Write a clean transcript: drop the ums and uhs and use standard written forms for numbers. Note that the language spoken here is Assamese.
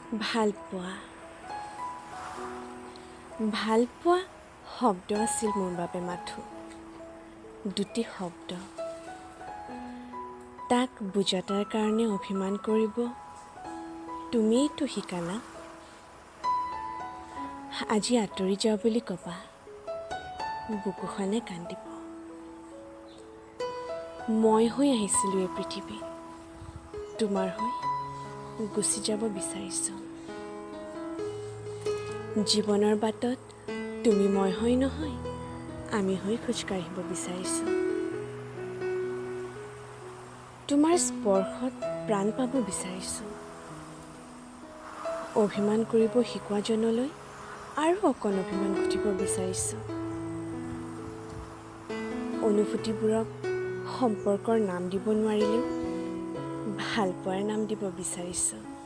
ভালপোৱা ভালপোৱা শব্দ আছিল মোৰ বাবে মাথো দুটি শব্দ তাক বুজাটাৰ কাৰণে অভিমান কৰিব তুমিয়েইতো শিকালা আজি আঁতৰি যাওঁ বুলি ক'বা বুকুখনে কান্দিব মই হৈ আহিছিলোঁ এই পৃথিৱীত তোমাৰ হৈ গুচি যাব বিচাৰিছোঁ জীৱনৰ বাটত তুমি মই হৈ নহয় আমি হৈ খোজকাঢ়িব বিচাৰিছোঁ তোমাৰ স্পৰ্শত প্ৰাণ পাব বিচাৰিছোঁ অভিমান কৰিব শিকোৱাজনলৈ আৰু অকণ অভিমান ঘটিব বিচাৰিছোঁ অনুভূতিবোৰক সম্পৰ্কৰ নাম দিব নোৱাৰিলেও ভালপোৱাৰ নাম দিব বিচাৰিছোঁ